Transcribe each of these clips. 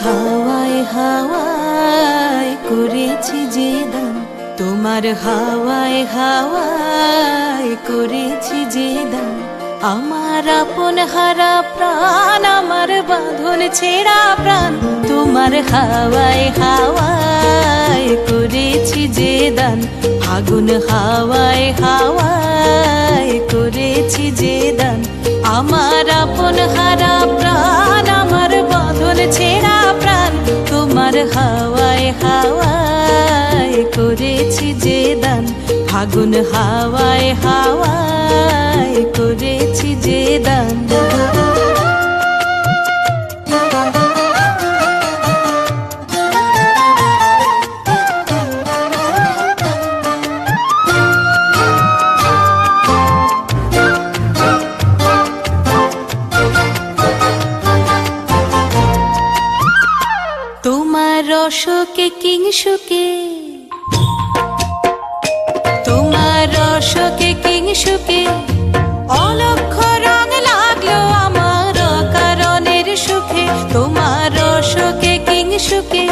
হাওয়ায় হাওয়ায় করেছি যে দান, তোমার হাওয়ায় হাওয়ায় করেছি যে দান। আমার আপন হারা প্রাণ, আমার বাঁধন ছেঁড়া প্রাণ, তোমার হাওয়ায় হাওয়ায় করেছি যে দান। ফাগুন হাওয়ায় হাওয়ায় করেছি যে দান। আমার আপন হারা প্রাণ, আমার বাঁধন ছেঁড়া প্রাণ, তোমার হাওয়ায় হাওয়ায় করেছি যে দান। ফাগুন হাওয়ায় হাওয়ায় করেছি যে দান। তোমার রসকে কিংসুকে, তোমার রসকে কিংসুকে অলক্ষ রং লাগলো আমার কারণের সুখে। তোমার রসকে কিংসুকে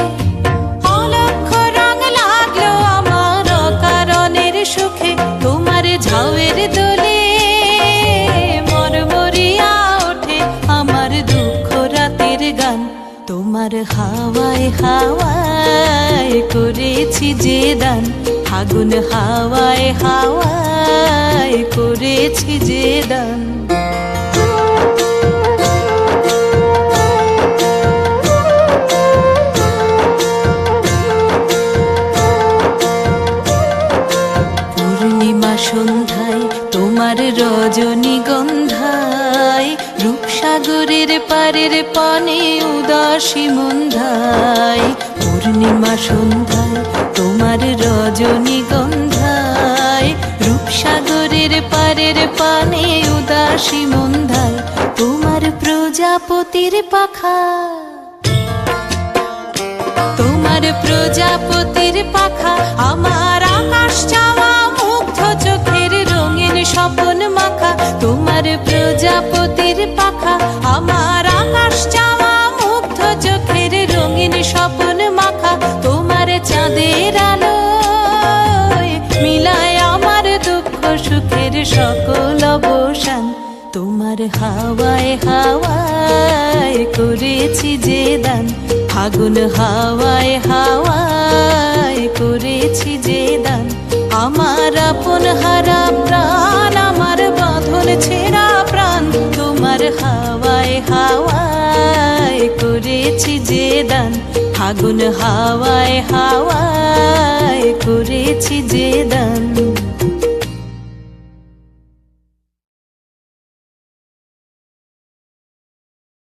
অলক্ষ রং লাগলো আমার কারণের সুখে। তোমার ঝাউয়ের দোলে মরমরিয়া ওঠে আমার দুঃখ রাতের গান। তোমার হাওয়ায় হাওয়ায় করেছি যে দান। ফাগুন হাওয়ায় হাওয়ায় করেছি যে দান। পূর্ণিমা সন্ধ্যায় তোমার রজনীগন্ধায়, রূপসাগরের পারের পানে উদাসী মন্ধায়। পূর্ণিমা সন্ধ্যায় তোমার রজনীগন্ধায়, রূপসাগরের পারের পানে উদাসী মন্ধায়। তোমার প্রজাপতির পাখা, তোমার প্রজাপতির পাখা আমার আকাশ চাওয়া মুগ্ধ চোখের রঙিন স্বপন মাখা। তোমার প্রজাপতির পাখা আমার আকাশ চাওয়া মুগ্ধ চোখের রঙিন স্বপন মাখা। তোমার চাঁদের আলোয় মিলায় আমার দুঃখ সুখের সকল অবসান। তোমার হাওয়ায় হাওয়ায় করেছি যে দান। ফাগুন হাওয়ায় হাওয়ায় করেছি যে দান। আমার আপন হারা প্রাণ, আমার বাঁধন ছেঁড়া প্রাণ, তোমার হাওয়ায় হাওয়ায় করেছি যে দান। ফাগুন হাওয়ায় হাওয়ায় করেছি যে দান।